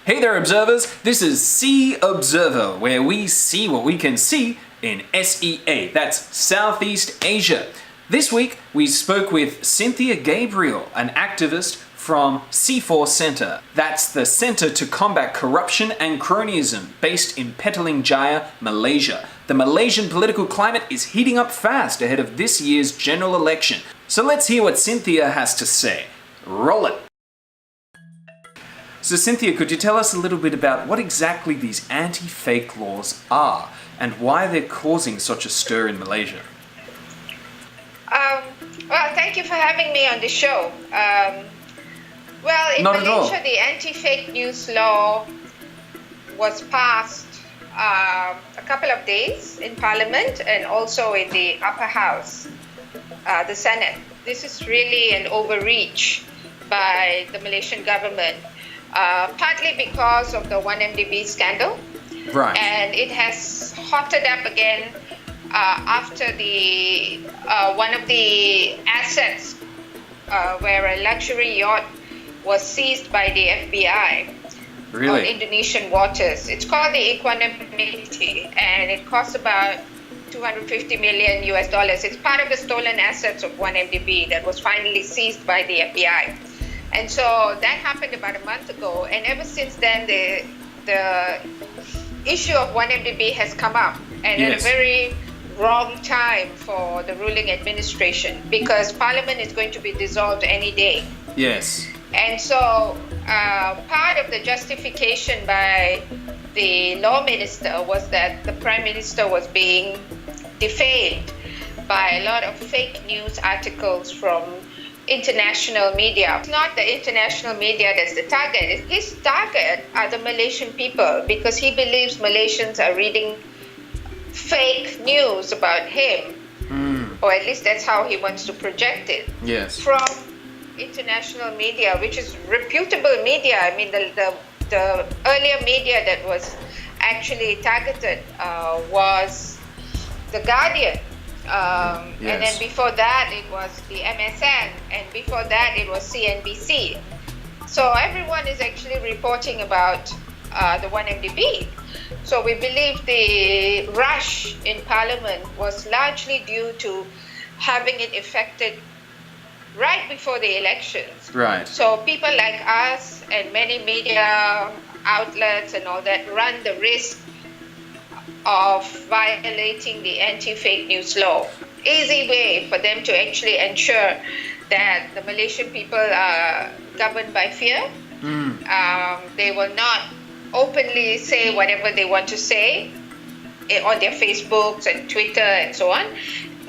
Hey there, observers. This is Sea Observer, where we see what we can see in SEA. That's Southeast Asia. This week, we spoke with Cynthia Gabriel, an activist from C4 Centre. That's the Centre to Combat Corruption and Cronyism, based in Petaling Jaya, Malaysia. The Malaysian political climate is heating up fast ahead of this year's general election. So let's hear what Cynthia has to say. Roll it! So Cynthia, could you tell us a little bit about what exactly these anti-fake laws are and why they're causing such a stir in Malaysia? Well, thank you for having me on the show. In Malaysia, the anti-fake news law was passed a couple of days in Parliament and also in the upper house, the Senate. This is really an overreach by the Malaysian government. Partly because of the 1MDB scandal. Right. And it has hotted up again after the one of the assets where a luxury yacht was seized by the FBI on Indonesian waters. It's called the Equanimity, and it costs about $250 million. It's part of the stolen assets of 1MDB that was finally seized by the FBI. And so that happened about a month ago, and ever since then the issue of 1MDB has come up, and at a very wrong time for the ruling administration, because Parliament is going to be dissolved any day. Yes. And so part of the justification by the law minister was that the Prime Minister was being defamed by a lot of fake news articles from international media. It's not the international media that's the target. His target are the Malaysian people, because he believes Malaysians are reading fake news about him, or at least that's how he wants to project it. Yes. From international media, which is reputable media. I mean, the earlier media that was actually targeted was The Guardian. And then before that it was the MSN, and before that it was CNBC. So everyone is actually reporting about the 1MDB. So we believe the rush in Parliament was largely due to having it effected right before the elections. Right. So people like us and many media outlets and all that run the risk of violating the anti-fake news law. Easy way for them to actually ensure that the Malaysian people are governed by fear. They will not openly say whatever they want to say on their Facebooks and Twitter and so on,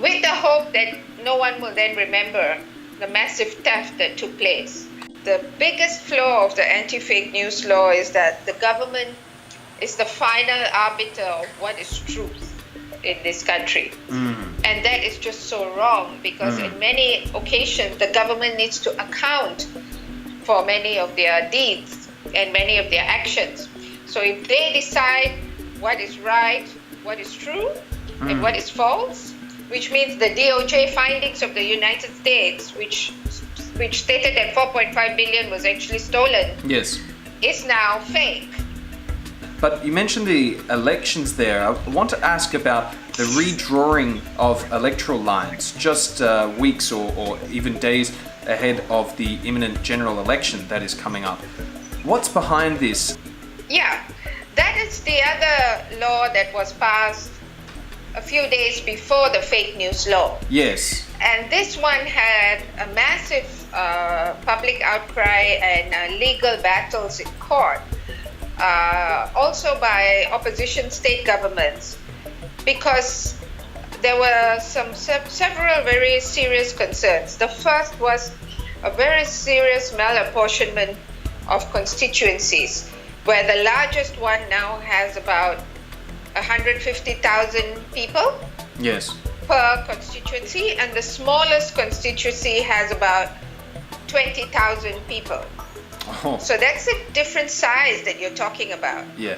with the hope that no one will then remember the massive theft that took place. The biggest flaw of the anti-fake news law is that the government is the final arbiter of what is truth in this country. And that is just so wrong, because in many occasions the government needs to account for many of their deeds and many of their actions. So if they decide what is right, what is true, and what is false, which means the DOJ findings of the United States, which stated that 4.5 billion was actually stolen, Yes. is now fake. But you mentioned the elections there. I want to ask about the redrawing of electoral lines just weeks or even days ahead of the imminent general election that is coming up. What's behind this? Yeah, that is the other law that was passed a few days before the fake news law. Yes. And this one had a massive public outcry and legal battles in court. Also by opposition state governments, because there were several very serious concerns. The first was a very serious malapportionment of constituencies, where the largest one now has about 150,000 people per constituency, and the smallest constituency has about 20,000 people. So that's a different size that you're talking about. Yeah.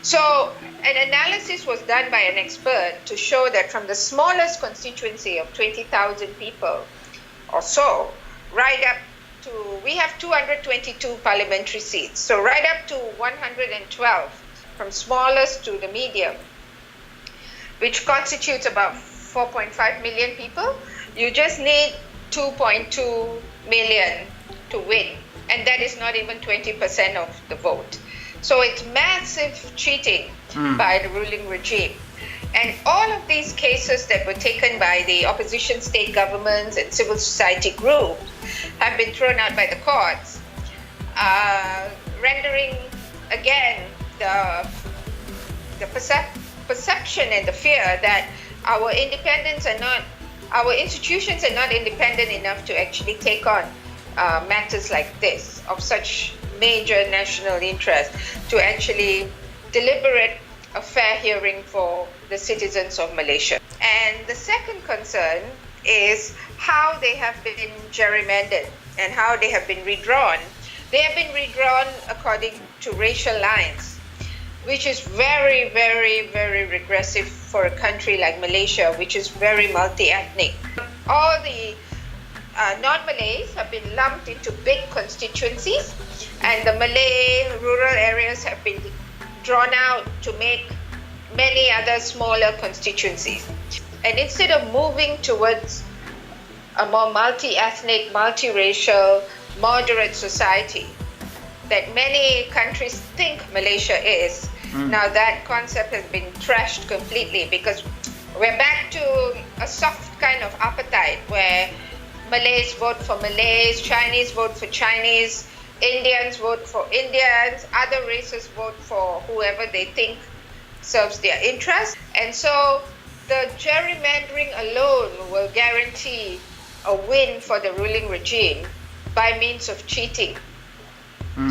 So an analysis was done by an expert to show that from the smallest constituency of 20,000 people or so, right up we have 222 parliamentary seats. So right up to 112, from smallest to the medium, which constitutes about 4.5 million people, you just need 2.2 million to win. And that is not even 20% of the vote. So it's massive cheating by the ruling regime. And all of these cases that were taken by the opposition state governments and civil society groups have been thrown out by the courts, rendering again the perception and the fear that our institutions are not independent enough to actually take on matters like this of such major national interest, to actually deliberate a fair hearing for the citizens of Malaysia. And the second concern is how they have been gerrymandered and how they have been redrawn. They have been redrawn according to racial lines, which is very, very, very regressive for a country like Malaysia, which is very multi-ethnic. All the non-Malays have been lumped into big constituencies, and the Malay rural areas have been drawn out to make many other smaller constituencies. And instead of moving towards a more multi-ethnic, multiracial, moderate society that many countries think Malaysia is, now that concept has been trashed completely, because we're back to a soft kind of apartheid where Malays vote for Malays, Chinese vote for Chinese, Indians vote for Indians, other races vote for whoever they think serves their interests. And so the gerrymandering alone will guarantee a win for the ruling regime by means of cheating.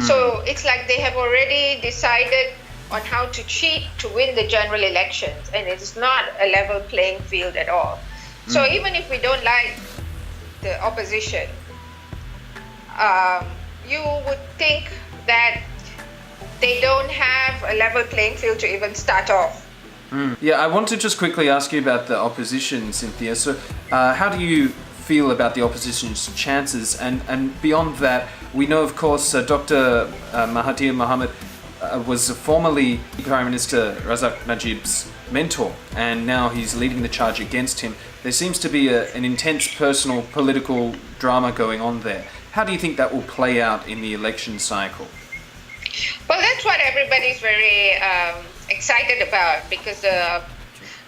So it's like they have already decided on how to cheat to win the general elections, and it's not a level playing field at all. So even if we don't like the opposition, you would think that they don't have a level playing field to even start off. Yeah, I want to just quickly ask you about the opposition, Cynthia. So how do you feel about the opposition's chances? And beyond that, we know, of course, Dr. Mahathir Mohamad was formerly Prime Minister Razak Najib's mentor, and now he's leading the charge against him. There seems to be an intense personal political drama going on there. How do you think that will play out in the election cycle? Well, that's what everybody's very excited about, because the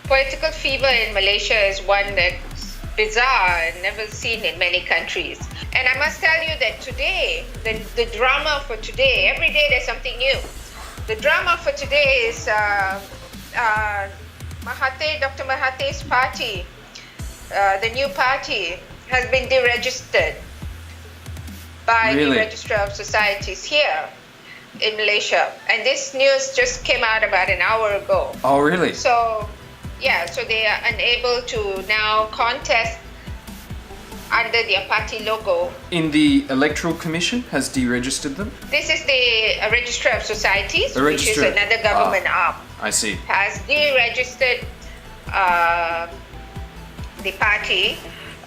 political fever in Malaysia is one that's bizarre and never seen in many countries. And I must tell you that today, the drama for today, every day there's something new. The drama for today is Dr. Mahathir's party, the new party, has been deregistered by the Registrar of Societies here in Malaysia. And this news just came out about an hour ago. Oh, really? So, yeah, so they are unable to now contest under their party logo. In the Electoral Commission has deregistered them? This is the Registrar of Societies, which is Registrar. another government arm. I see. Has deregistered the party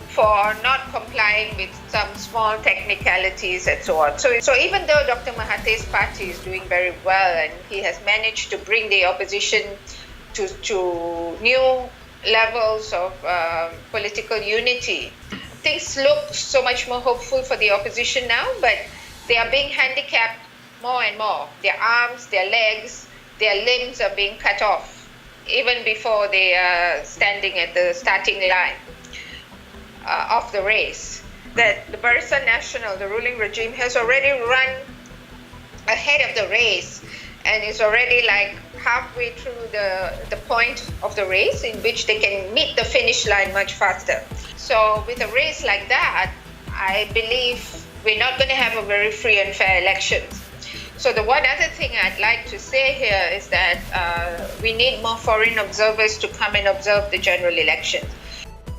for not complying with some small technicalities and so on. So even though Dr. Mahathir's party is doing very well and he has managed to bring the opposition to new levels of political unity, things look so much more hopeful for the opposition now, but they are being handicapped more and more. Their arms, their legs, their limbs are being cut off even before they are standing at the starting line of the race. That the Barisan Nasional, the ruling regime, has already run ahead of the race and is already like halfway through the point of the race in which they can meet the finish line much faster. So with a race like that, I believe we're not going to have a very free and fair election. So the one other thing I'd like to say here is that we need more foreign observers to come and observe the general election.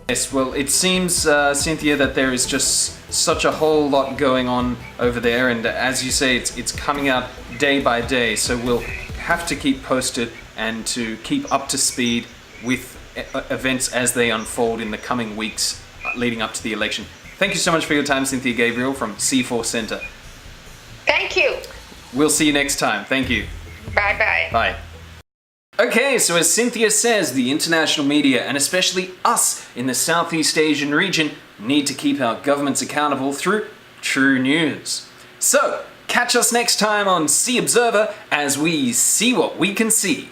Yes, well, it seems, Cynthia, that there is just such a whole lot going on over there, and as you say, it's coming out day by day, so we'll have to keep posted and to keep up to speed with events as they unfold in the coming weeks leading up to the election. Thank you so much for your time, Cynthia Gabriel from C4 Centre. Thank you. We'll see you next time. Thank you. Bye-bye. Bye. Okay, so as Cynthia says, the international media, and especially us in the Southeast Asian region, need to keep our governments accountable through true news. So, catch us next time on Sea Observer as we see what we can see.